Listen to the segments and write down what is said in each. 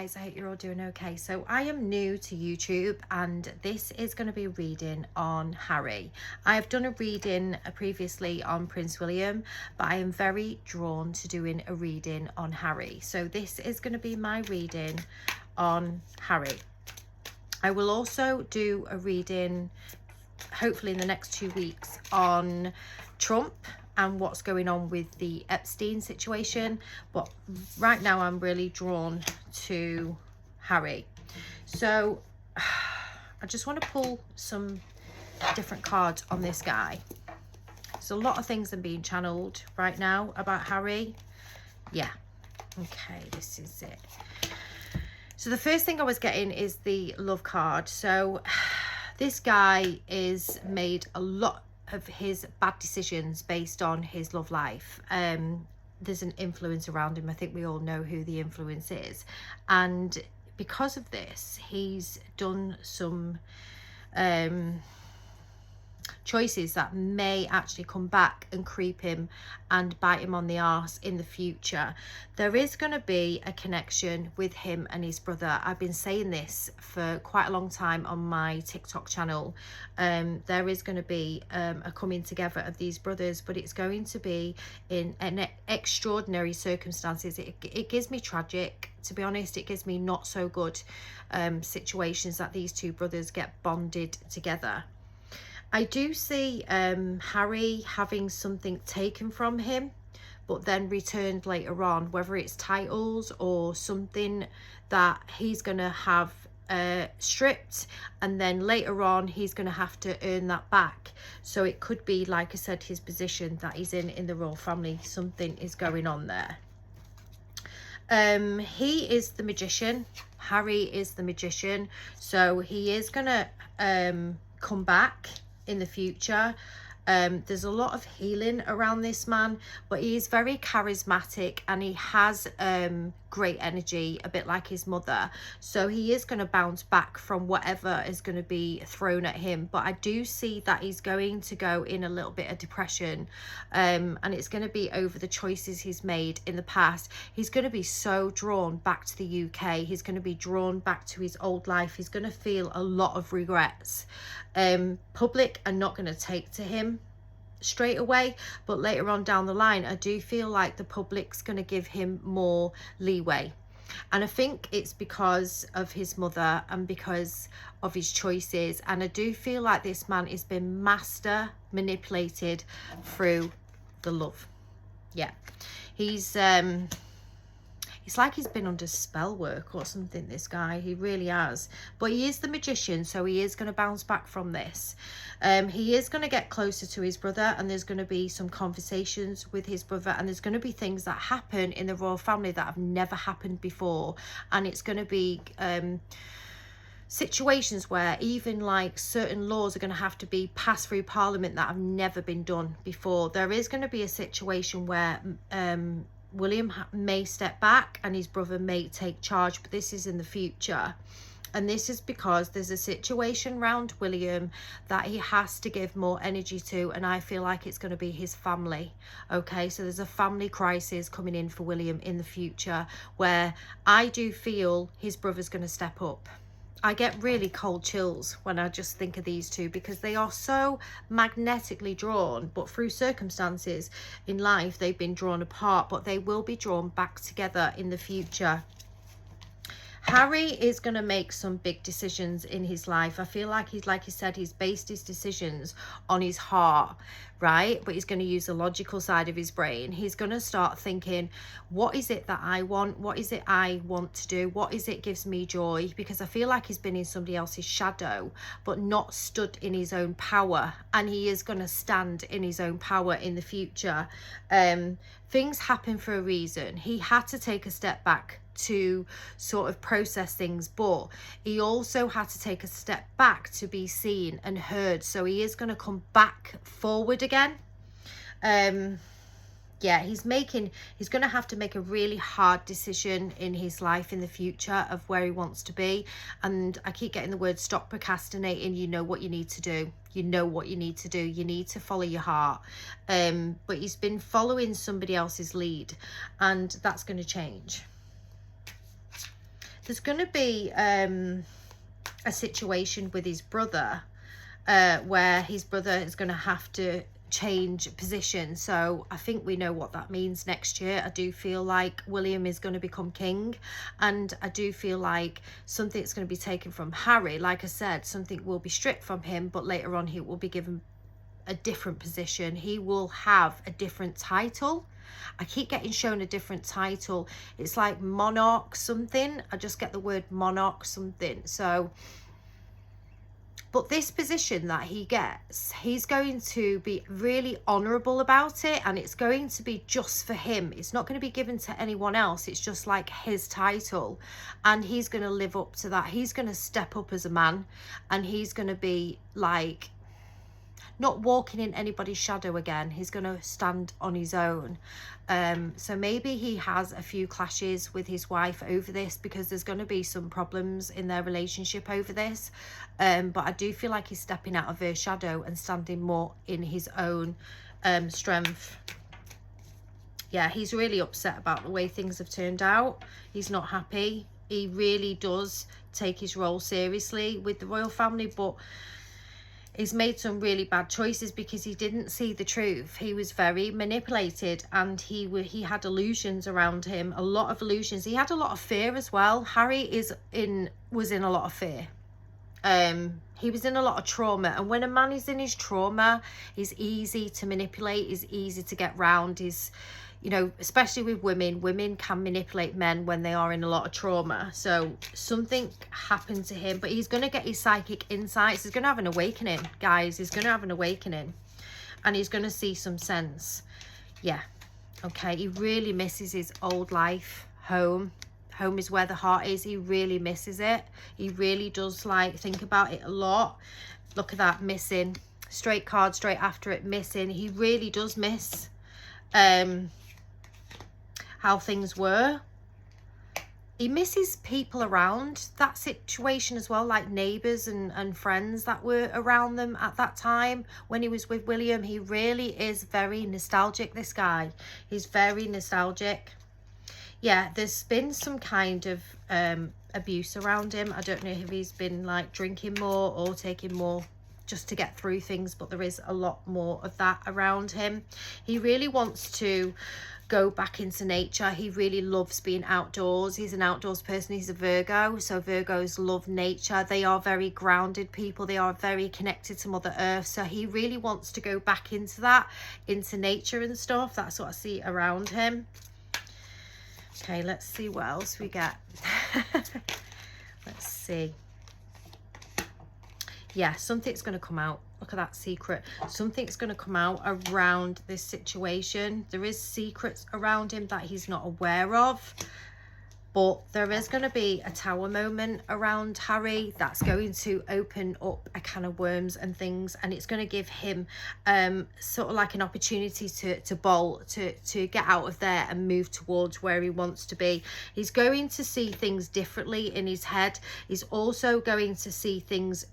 Guys, I hope you're all doing okay. So I am new to YouTube and this is going to be a reading on Harry. I have done a reading previously on Prince William, but I am very drawn to doing a reading on Harry. So this is going to be my reading on Harry. I will also do a reading hopefully in the next 2 weeks on Trump and what's going on with the Epstein situation, but right now I'm really drawn to Harry. So I just want to pull some different cards on this guy. So a lot of things are being channeled right now about Harry. Yeah, okay, this is it. So the first thing I was getting is the love card. So this guy is made a lot of his bad decisions based on his love life. There's an influence around him. I think we all know who the influence is. And because of this, he's done some choices that may actually come back and creep him and bite him on the arse in the future. There is going to be a connection with him and his brother. I've been saying this for quite a long time on my TikTok channel. There is going to be a coming together of these brothers, but it's going to be in an extraordinary circumstances. It gives me tragic, to be honest. It gives me not so good situations that these two brothers get bonded together. I do see Harry having something taken from him, but then returned later on, whether it's titles or something that he's going to have stripped, and then later on he's going to have to earn that back. So it could be, like I said, his position that he's in the royal family. Something is going on there. He is the magician. Harry is the magician. So he is going to come back in the future. There's a lot of healing around this man, but he is very charismatic and he has great energy, a bit like his mother. So he is going to bounce back from whatever is going to be thrown at him. But I do see that he's going to go in a little bit of depression, and it's going to be over the choices he's made in the past. He's going to be so drawn back to the UK. He's going to be drawn back to his old life. He's going to feel a lot of regrets. Public are not going to take to him straight away, but later on down the line I do feel like the public's going to give him more leeway, and I think it's because of his mother and because of his choices. And I do feel like this man has been master manipulated through the love. Yeah, he's it's like he's been under spell work or something, this guy. He really has. But he is the magician, so he is going to bounce back from this. He is going to get closer to his brother, and there's going to be some conversations with his brother, and there's going to be things that happen in the royal family that have never happened before. And it's going to be situations where even like certain laws are going to have to be passed through parliament that have never been done before. There is going to be a situation where William may step back and his brother may take charge, but this is in the future. And this is because there's a situation around William that he has to give more energy to, and I feel like it's going to be his family. Okay, so there's a family crisis coming in for William in the future, where I do feel his brother's going to step up. I get really cold chills when I just think of these two, because they are so magnetically drawn, but through circumstances in life they've been drawn apart, but they will be drawn back together in the future. Harry is going to make some big decisions in his life. I feel like he's, like he said, he's based his decisions on his heart, right? But he's going to use the logical side of his brain. He's going to start thinking, what is it that I want? What is it I want to do? What is it gives me joy? Because I feel like he's been in somebody else's shadow, but not stood in his own power. And he is going to stand in his own power in the future. Things happen for a reason. He had to take a step back to sort of process things, but he also had to take a step back to be seen and heard. So he is going to come back forward again. Yeah, he's going to have to make a really hard decision in his life in the future of where he wants to be. And I keep getting the word stop procrastinating. You know what you need to do. You know what you need to do. You need to follow your heart. But he's been following somebody else's lead, and that's going to change. There's going to be a situation with his brother where his brother is going to have to change position. So I think we know what that means next year. I do feel like William is going to become king, and I do feel like something's going to be taken from Harry. Like I said, something will be stripped from him, but later on he will be given a different position. He will have a different title. I keep getting shown a different title. It's like monarch something. I just get the word monarch something. So but this position that he gets, he's going to be really honourable about it, and it's going to be just for him. It's not going to be given to anyone else. It's just like his title, and he's going to live up to that. He's going to step up as a man, and he's going to be like not walking in anybody's shadow again. He's going to stand on his own. So maybe he has a few clashes with his wife over this, because there's going to be some problems in their relationship over this. But I do feel like he's stepping out of her shadow and standing more in his own strength. Yeah, he's really upset about the way things have turned out. He's not happy. He really does take his role seriously with the royal family, but he's made some really bad choices because he didn't see the truth. He was very manipulated, and he had illusions around him, a lot of illusions. He had a lot of fear as well. Harry was in a lot of fear. He was in a lot of trauma, and when a man is in his trauma, he's easy to manipulate, he's easy to get round. He's, you know, especially with women can manipulate men when they are in a lot of trauma. So something happened to him, but he's going to get his psychic insights. He's going to have an awakening, guys. He's going to have an awakening, and he's going to see some sense. Yeah, okay. He really misses his old life. Home is where the heart is. He really misses it. He really does, like, think about it a lot. Look at that, missing. Straight card straight after it, missing. He really does miss how things were. He misses people around that situation as well, like neighbours and friends that were around them at that time when he was with William. He really is very nostalgic, this guy. He's very nostalgic. Yeah, there's been some kind of abuse around him. I don't know if he's been like drinking more or taking more just to get through things, but there is a lot more of that around him. He really wants to go back into nature. He really loves being outdoors. He's an outdoors person. He's a Virgo, so Virgos love nature. They are very grounded people. They are very connected to Mother Earth, so he really wants to go back into that, into nature and stuff. That's what I see around him. Okay, let's see what else we get. Let's see. Yeah, something's going to come out. Look at that secret. Something's going to come out around this situation. There is secrets around him that he's not aware of. But there is going to be a tower moment around Harry that's going to open up a can of worms and things, and it's going to give him sort of like an opportunity to bolt, to get out of there and move towards where he wants to be. He's going to see things differently in his head. He's also going to see things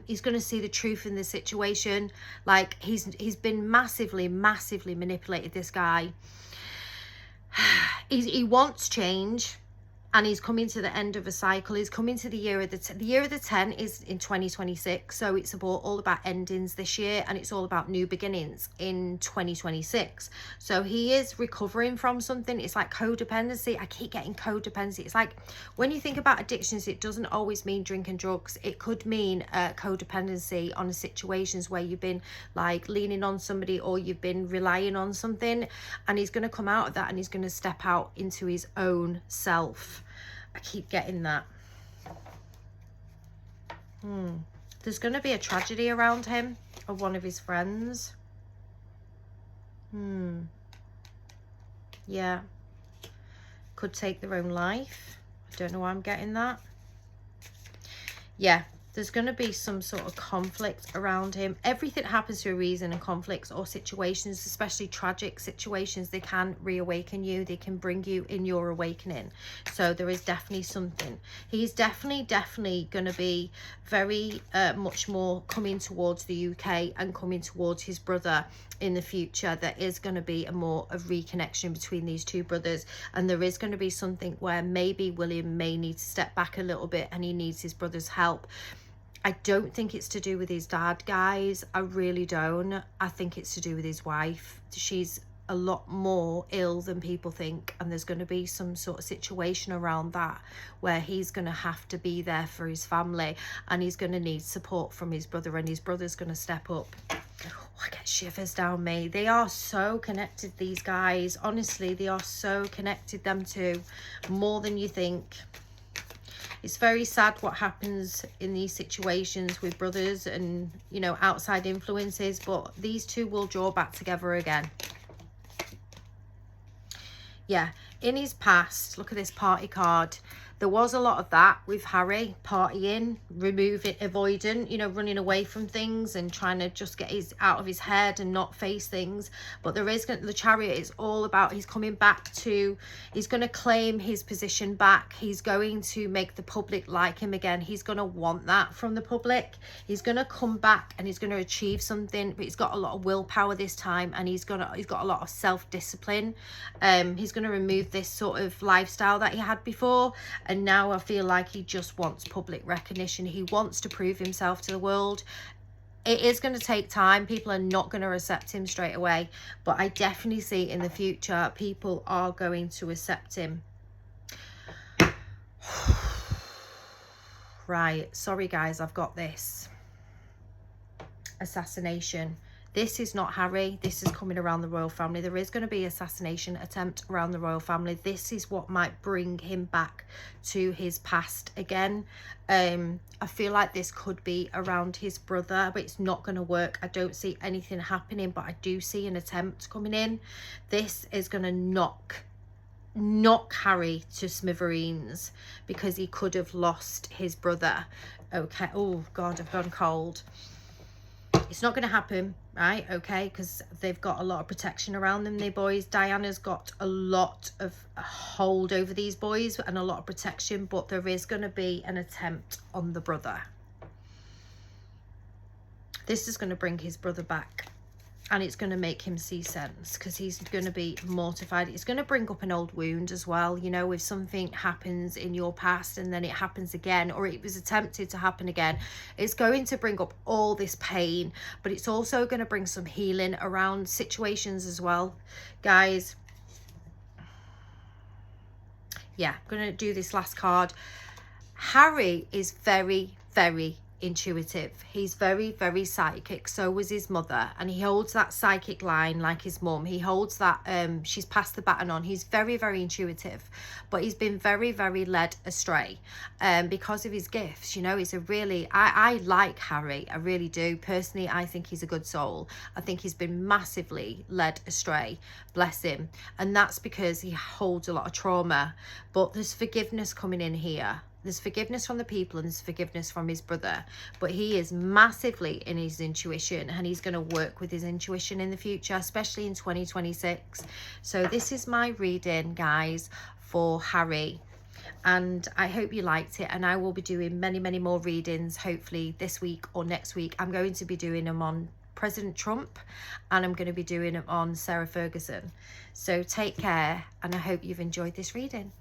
he's going to see the truth in this situation. Like he's been massively manipulated, this guy. He wants change, and he's coming to the end of a cycle. He's coming to the year of the year of the 10 is in 2026, so it's all about endings this year, and it's all about new beginnings in 2026. So he is recovering from something. It's like codependency. I keep getting codependency. It's like when you think about addictions, it doesn't always mean drink and drugs. It could mean codependency on situations where you've been like leaning on somebody, or you've been relying on something, and he's going to come out of that, and he's going to step out into his own self. I keep getting that. There's going to be a tragedy around him of one of his friends. Yeah. Could take their own life. I don't know why I'm getting that. Yeah. There's going to be some sort of conflict around him. Everything happens for a reason, and conflicts or situations, especially tragic situations, they can reawaken you. They can bring you in your awakening. So there is definitely something. He's definitely going to be very much more coming towards the UK and coming towards his brother in the future. There is going to be a more of reconnection between these two brothers, and there is going to be something where maybe William may need to step back a little bit and he needs his brother's help. I don't think it's to do with his dad, guys. I really don't. I think it's to do with his wife. She's a lot more ill than people think, and there's going to be some sort of situation around that where he's going to have to be there for his family, and he's going to need support from his brother, and his brother's going to step up. Oh, I get shivers down me. They are so connected, these guys. Honestly, they are so connected, them two, more than you think. It's very sad what happens in these situations with brothers and, you know, outside influences, but these two will draw back together again. Yeah, in his past, look at this party card. There was a lot of that with Harry, partying, removing, avoidant, you know, running away from things and trying to just get his out of his head and not face things. But there is, the Chariot is all about, he's coming back to, he's going to claim his position back. He's going to make the public like him again. He's going to want that from the public. He's going to come back and he's going to achieve something, but he's got a lot of willpower this time, and he's got a lot of self-discipline. He's going to remove this sort of lifestyle that he had before. And now I feel like he just wants public recognition. He wants to prove himself to the world. It is going to take time. People are not going to accept him straight away. But I definitely see in the future, people are going to accept him. Right. Sorry, guys. I've got this. Assassination. This is not Harry. This is coming around the royal family. There is going to be assassination attempt around the royal family. This is what might bring him back to his past again. I feel like this could be around his brother, but it's not going to work. I don't see anything happening, but I do see an attempt coming in. This is going to knock Harry to smithereens, because he could have lost his brother. Okay. Oh, God, I've gone cold. It's not going to happen, right? Okay, because they've got a lot of protection around them, the boys. Diana's got a lot of hold over these boys and a lot of protection, but there is going to be an attempt on the brother. This is going to bring his brother back, and it's going to make him see sense, because he's going to be mortified. It's going to bring up an old wound as well. You know, if something happens in your past and then it happens again, or it was attempted to happen again, it's going to bring up all this pain, but it's also going to bring some healing around situations as well, guys. Yeah, I'm going to do this last card. Harry is very, very intuitive. He's very, very psychic. So was his mother, and he holds that psychic line like his mum. He holds that, she's passed the baton on. He's very, very intuitive, but he's been very, very led astray because of his gifts. You know, he's a really, I like Harry, I really do. Personally, I think he's a good soul. I think he's been massively led astray, bless him, and that's because he holds a lot of trauma. But there's forgiveness coming in here. There's forgiveness from the people, and there's forgiveness from his brother. But he is massively in his intuition, and he's going to work with his intuition in the future, especially in 2026. So this is my reading, guys, for Harry. And I hope you liked it. And I will be doing many, many more readings, hopefully this week or next week. I'm going to be doing them on President Trump, and I'm going to be doing them on Sarah Ferguson. So take care, and I hope you've enjoyed this reading.